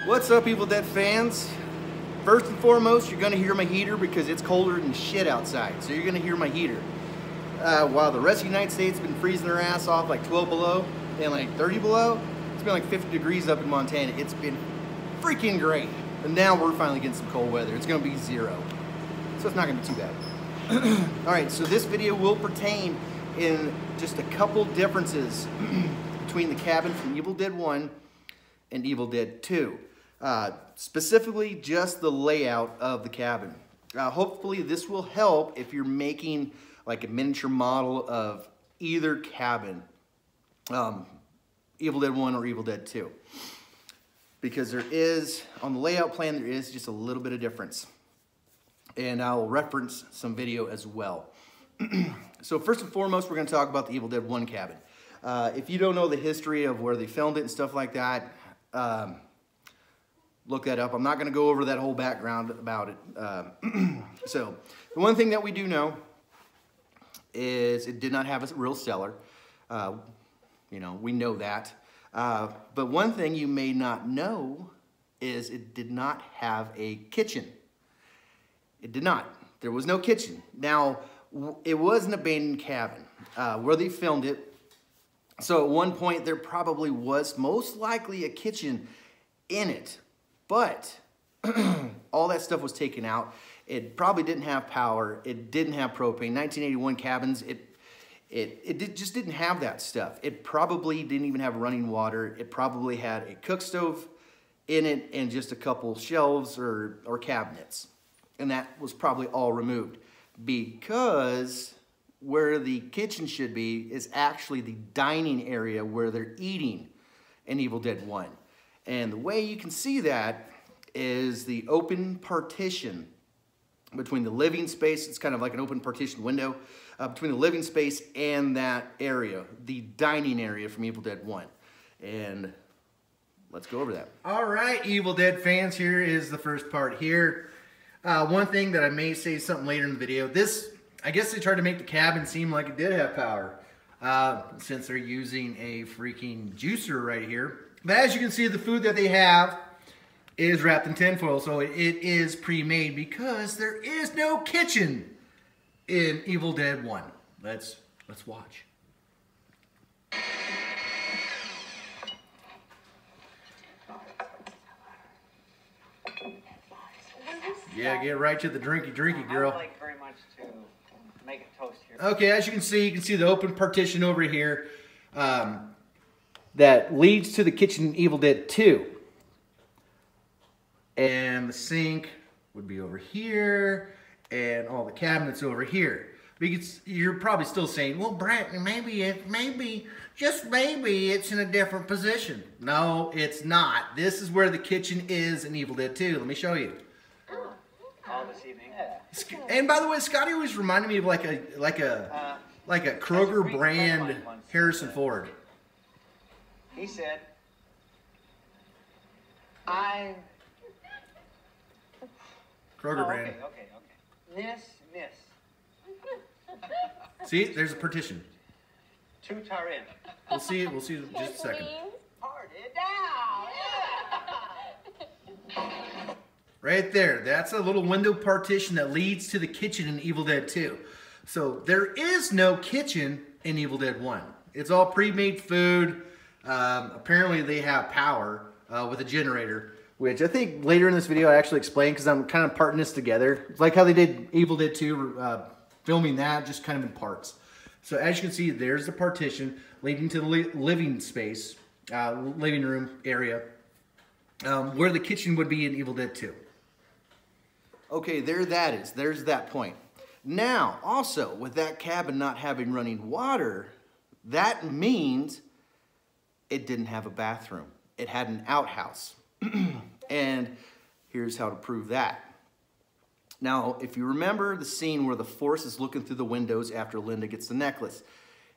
What's up, Evil Dead fans? First and foremost, you're gonna hear my heater because it's colder than shit outside. So you're gonna hear my heater. While the rest of the United States has been freezing their ass off like 12 below and like 30 below, it's been like 50 degrees up in Montana. It's been freaking great. And now we're finally getting some cold weather. It's gonna be 0. So it's not gonna be too bad. All right, so this video will pertain in just a couple differences between the cabin from Evil Dead 1 and Evil Dead 2. Specifically just the layout of the cabin. Hopefully this will help if you're making like a miniature model of either cabin, Evil Dead 1 or Evil Dead 2. Because there is, on the layout plan, there is just a little bit of difference. And I'll reference some video as well. So first and foremost, we're gonna talk about the Evil Dead 1 cabin. If you don't know the history of where they filmed it and stuff like that, look that up. I'm not going to go over that whole background about it. So the one thing that we do know is it did not have a real cellar. You know, we know that. But one thing you may not know is it did not have a kitchen. It did not. There was no kitchen. Now, it was an abandoned cabin where they filmed it. So at one point there probably was most likely a kitchen in it. But all that stuff was taken out. It probably didn't have power. It didn't have propane. 1981 cabins, it just didn't have that stuff. It probably didn't even have running water. It probably had a cook stove in it and just a couple shelves or cabinets. And that was probably all removed. Because where the kitchen should be is actually the dining area where they're eating in Evil Dead 1. And the way you can see that is the open partition between the living space. It's kind of like an open partition window between the living space and that area, the dining area from Evil Dead 1. And let's go over that. All right, Evil Dead fans, here is the first part here. One thing that I may say something later in the video, I guess they tried to make the cabin seem like it did have power since they're using a freaking juicer right here. But as you can see, the food that they have is wrapped in tinfoil, so it is pre-made because there is no kitchen in Evil Dead 1. Let's watch. Yeah, get right to the drinky, girl. I would like very much to make a toast here. Okay, as you can see the open partition over here. That leads to the kitchen in Evil Dead 2. And the sink would be over here, and all the cabinets over here. Because you're probably still saying, well, Brett, just maybe it's in a different position. No, it's not. This is where the kitchen is in Evil Dead 2. Let me show you. All this evening. And by the way, Scotty always reminded me of like a Kroger brand Harrison Ford. He said, Kroger brand. Okay. Miss. See, there's a partition. To Tarin. We'll see in just a second. Part it down. Yeah. Right there. That's a little window partition that leads to the kitchen in Evil Dead 2. So there is no kitchen in Evil Dead 1. It's all pre-made food. Apparently they have power with a generator, which I think later in this video I actually explain because I'm kind of parting this together. It's like how they did Evil Dead 2, filming that just kind of in parts. So as you can see, there's the partition leading to the living space, living room area, where the kitchen would be in Evil Dead 2. Okay, there that is. There's that point. Now, also, with that cabin not having running water, that means it didn't have a bathroom. It had an outhouse. And here's how to prove that. Now, if you remember the scene where the Force is looking through the windows after Linda gets the necklace,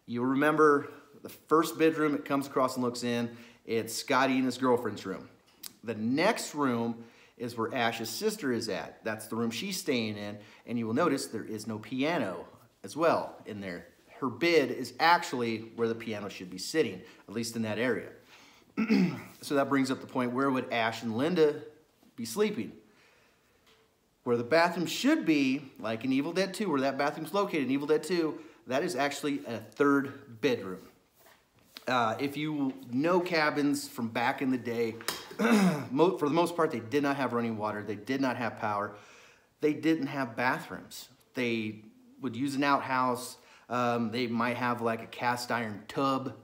you'll remember the first bedroom it comes across and looks in, it's Scotty and his girlfriend's room. The next room is where Ash's sister is at. That's the room she's staying in, and you will notice there is no piano as well in there. Her bed is actually where the piano should be sitting, at least in that area. So that brings up the point, where would Ash and Linda be sleeping? Where the bathroom should be, like in Evil Dead 2, where that bathroom's located in Evil Dead 2, that is actually a third bedroom. If you know cabins from back in the day, for the most part, they did not have running water. They did not have power. They didn't have bathrooms. They would use an outhouse. They might have like a cast iron tub.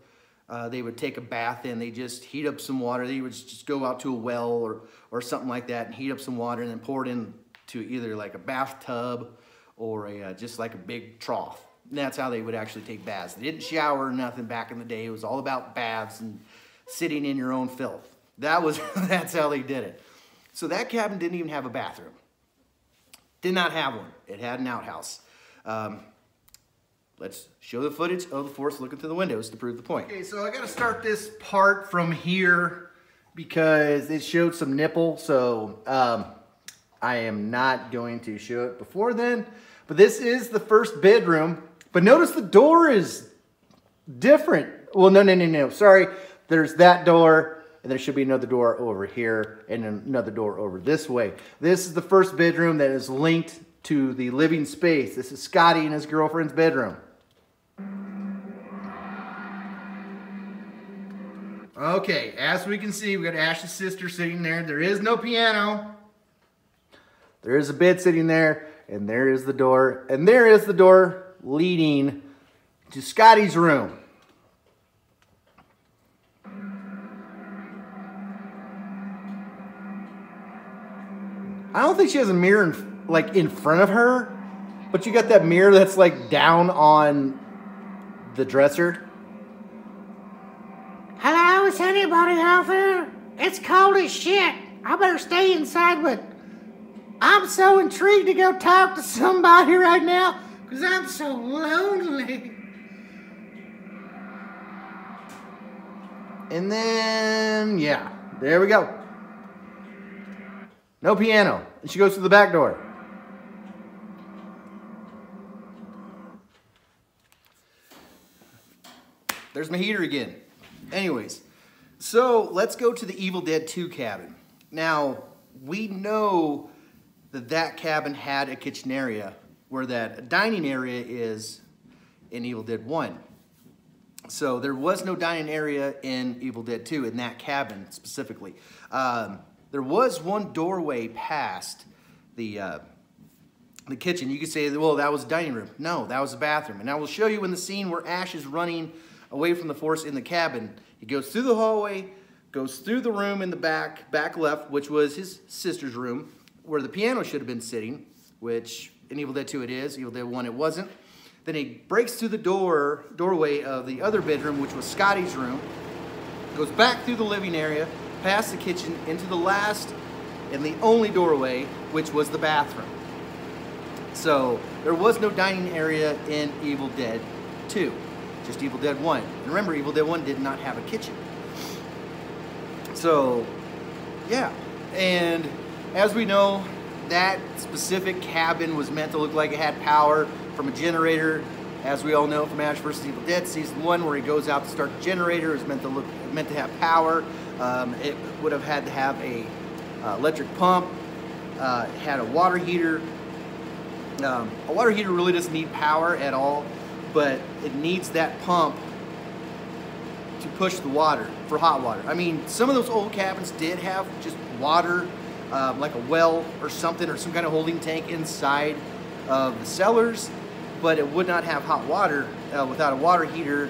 They would take a bath in. They just heat up some water. They would just go out to a well or something like that and heat up some water and then pour it into either like a bathtub or just like a big trough. And that's how they would actually take baths. They didn't shower or nothing back in the day. It was all about baths and sitting in your own filth. That's how they did it. So that cabin didn't even have a bathroom. Did not have one. It had an outhouse. Let's show the footage of the force looking through the windows to prove the point. Okay, so I gotta start this part from here because it showed some nipple, so I am not going to show it before then. But this is the first bedroom. But notice the door is different. Well, no. Sorry. There's that door, and there should be another door over here, and another door over this way. This is the first bedroom that is linked to the living space. This is Scotty and his girlfriend's bedroom. Okay, as we can see, we got Ash's sister sitting there. There is no piano. There is a bed sitting there, and there is the door. And there is the door leading to Scotty's room. I don't think she has a mirror in front of her, but you got that mirror that's like down on the dresser. Hello, is anybody out there? It's cold as shit. I better stay inside, but I'm so intrigued to go talk to somebody right now because I'm so lonely. And then, yeah, there we go. No piano. And she goes through the back door. There's my heater again. Anyways, so let's go to the Evil Dead 2 cabin. Now, we know that cabin had a kitchen area where that dining area is in Evil Dead 1. So there was no dining area in Evil Dead 2 in that cabin specifically. There was one doorway past the kitchen. You could say, well, that was the dining room. No, that was the bathroom. And I will show you in the scene where Ash is running away from the force in the cabin. He goes through the hallway, goes through the room in the back left, which was his sister's room, where the piano should have been sitting, which in Evil Dead 2 it is. Evil Dead 1 it wasn't. Then he breaks through the doorway of the other bedroom, which was Scotty's room, goes back through the living area, past the kitchen, into the last and the only doorway, which was the bathroom. So there was no dining area in Evil Dead 2, just Evil Dead 1. And remember, Evil Dead 1 did not have a kitchen. So, yeah. And as we know, that specific cabin was meant to look like it had power from a generator. As we all know from Ash vs. Evil Dead Season 1, where he goes out to start the generator, is meant to have power. It would have had to have a electric pump. It had a water heater. A water heater really doesn't need power at all, but it needs that pump to push the water for hot water. I mean, some of those old cabins did have just water, like a well or something, or some kind of holding tank inside of the cellars, but it would not have hot water without a water heater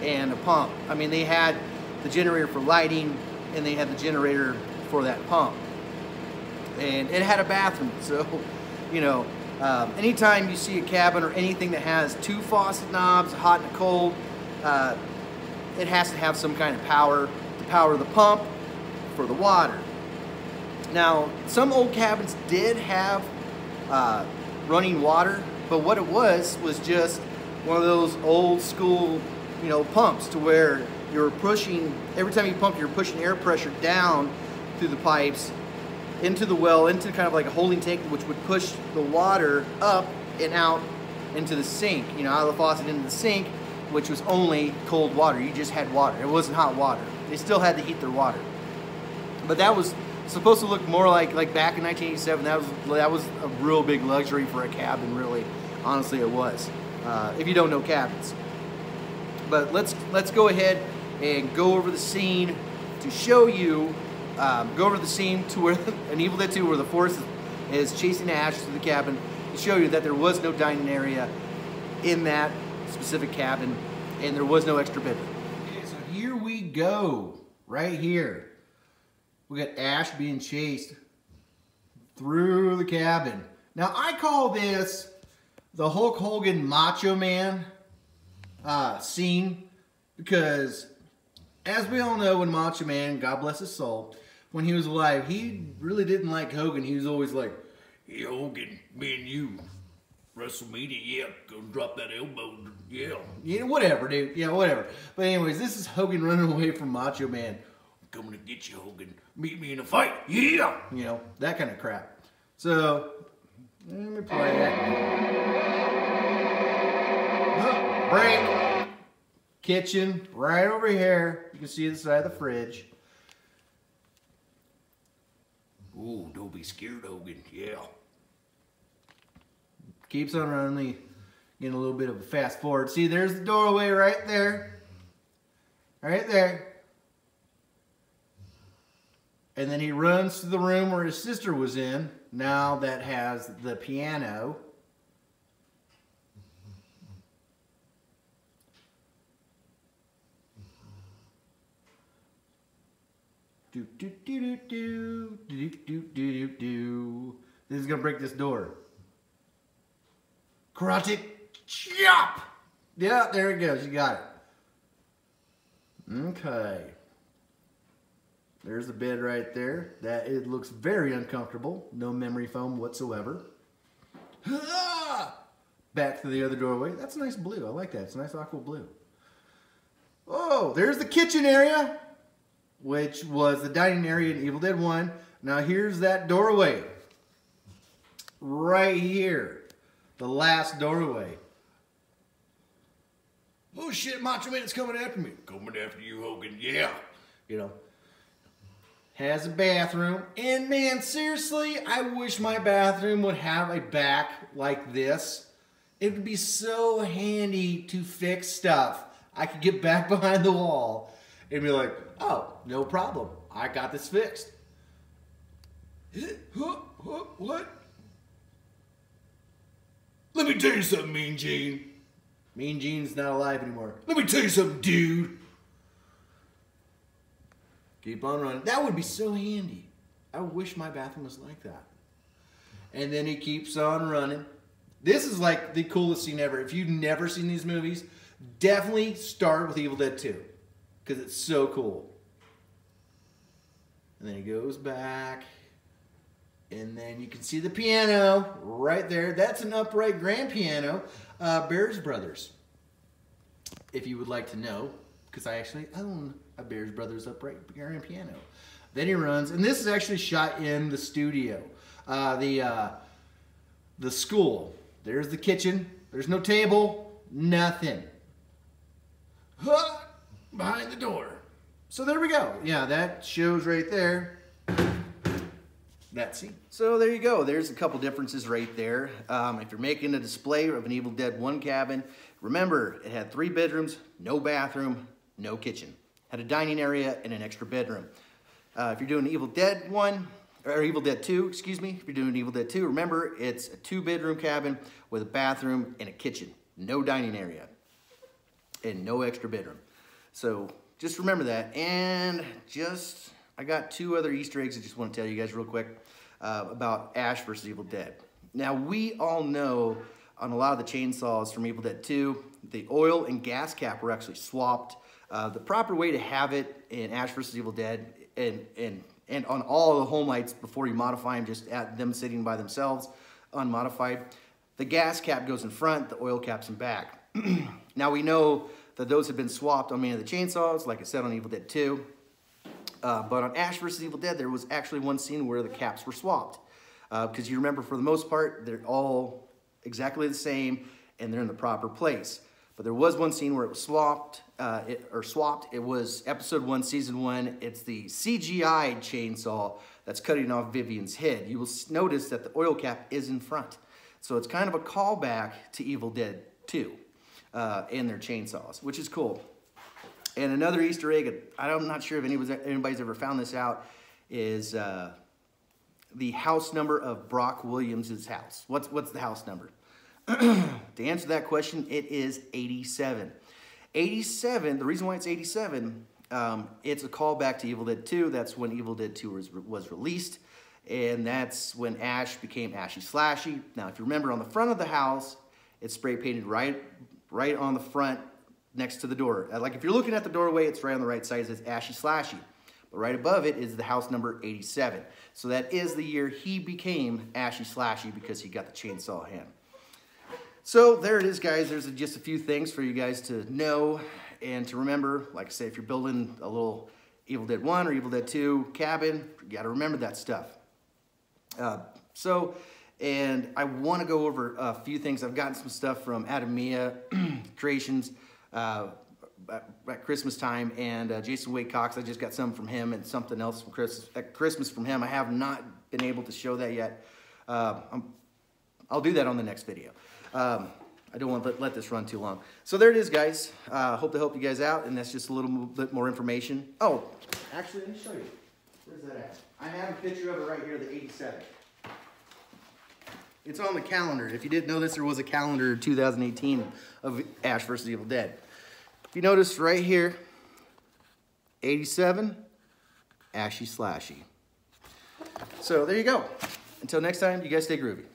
and a pump. I mean, they had the generator for lighting, and they had the generator for that pump. And it had a bathroom, so, you know, anytime you see a cabin or anything that has two faucet knobs, a hot and a cold, it has to have some kind of power to power the pump for the water. Now, some old cabins did have running water, but what it was just one of those old school, you know, pumps to where you're pushing, every time you pump, you're pushing air pressure down through the pipes into the well, into kind of like a holding tank, which would push the water up and out into the sink, you know, out of the faucet into the sink, which was only cold water. You just had water. It wasn't hot water. They still had to heat their water. But that was supposed to look more like back in 1987. That was a real big luxury for a cabin, really. Honestly, it was. If you don't know cabins. But let's go ahead and go over the scene to show you. Go over the scene to where an Evil Dead 2, where the forest is chasing Ash to the cabin, to show you that there was no dining area in that specific cabin, and there was no extra bedroom. Okay, so here we go, right here. We got Ash being chased through the cabin. Now I call this the Hulk Hogan Macho Man scene, because as we all know, when Macho Man, God bless his soul, when he was alive, he really didn't like Hogan. He was always like, "Hey Hogan, me and you, WrestleMania, yeah, go drop that elbow, yeah, whatever, dude, yeah, whatever." But anyways, this is Hogan running away from Macho Man. "I'm coming to get you, Hogan. Meet me in a fight, yeah." You know, that kind of crap. So, let me play that. Break. Kitchen, right over here. You can see the side of the fridge. "Ooh, don't be scared, Hogan, yeah." Keeps on running, getting a little bit of a fast forward. See, there's the doorway right there. Right there. And then he runs to the room where his sister was in, now that has the piano. Do do do do do do do do do. This is gonna break this door. Karate chop! Yeah, there it goes. You got it. Okay. There's the bed right there. That it looks very uncomfortable. No memory foam whatsoever. Back to the other doorway. That's a nice blue. I like that. It's a nice aqua blue. Oh, there's the kitchen area, which was the dining area in Evil Dead 1. Now here's that doorway. Right here. The last doorway. "Oh shit, Macho Man's coming after me." "Coming after you, Hogan, yeah." You know. Has a bathroom. And man, seriously, I wish my bathroom would have a back like this. It would be so handy to fix stuff. I could get back behind the wall and be like, "Oh, no problem. I got this fixed." What? "Let me tell you something, Mean Gene." Mean Gene's not alive anymore. "Let me tell you something, dude." Keep on running. That would be so handy. I wish my bathroom was like that. And then he keeps on running. This is like the coolest scene ever. If you've never seen these movies, definitely start with Evil Dead 2. Because it's so cool. And then he goes back. And then you can see the piano right there. That's an upright grand piano. Bears Brothers. If you would like to know. Because I actually own a Bears Brothers upright grand piano. Then he runs. And this is actually shot in the studio. The school. There's the kitchen. There's no table. Nothing. Behind the door. So there we go. Yeah, that shows right there. That scene. So there you go. There's a couple differences right there. If you're making a display of an Evil Dead 1 cabin, remember it had 3 bedrooms, no bathroom, no kitchen. Had a dining area and an extra bedroom. If you're doing Evil Dead 1, or Evil Dead 2, excuse me, if you're doing Evil Dead 2, remember it's a 2-bedroom cabin with a bathroom and a kitchen. No dining area and no extra bedroom. So just remember that. And I got 2 other Easter eggs I just want to tell you guys real quick about Ash versus Evil Dead. Now, we all know on a lot of the chainsaws from Evil Dead 2, the oil and gas cap were actually swapped. The proper way to have it in Ash versus Evil Dead and on all the home lights before you modify them, just at them sitting by themselves, unmodified, the gas cap goes in front, the oil cap's in back. Now, we know that those have been swapped on many of the chainsaws, like I said on Evil Dead 2. But on Ash vs. Evil Dead, there was actually one scene where the caps were swapped. Because you remember, for the most part, they're all exactly the same, and they're in the proper place. But there was one scene where it was swapped. It was episode 1, season 1. It's the CGI chainsaw that's cutting off Vivian's head. You will notice that the oil cap is in front. So it's kind of a callback to Evil Dead 2 and their chainsaws, which is cool. And another Easter egg, I'm not sure if anybody's ever found this out, is the house number of Brock Williams' house. What's the house number? To answer that question, it is 87. 87, the reason why it's 87, it's a callback to Evil Dead 2. That's when Evil Dead 2 was released. And that's when Ash became Ashy Slashy. Now, if you remember, on the front of the house, it's spray painted right on the front next to the door. Like if you're looking at the doorway, it's right on the right side. It says Ashy Slashy. But right above it is the house number 87. So that is the year he became Ashy Slashy because he got the chainsaw hand. So there it is, guys. There's just a few things for you guys to know and to remember. Like I say, if you're building a little Evil Dead 1 or Evil Dead 2 cabin, you got to remember that stuff. And I want to go over a few things. I've gotten some stuff from Adam Mia Creations at Christmas time, and Jason Wade Cox. I just got some from him and something else from Christmas from him. I have not been able to show that yet. I'll do that on the next video. I don't want to let this run too long. So there it is, guys. Hope to help you guys out, and that's just a little bit more information. Oh, actually, let me show you. Where's that at? I have a picture of it right here, the 87. It's on the calendar. If you didn't know this, there was a calendar 2018 of Ash vs. Evil Dead. If you notice right here, 87, Ashy Slashy. So there you go. Until next time, you guys stay groovy.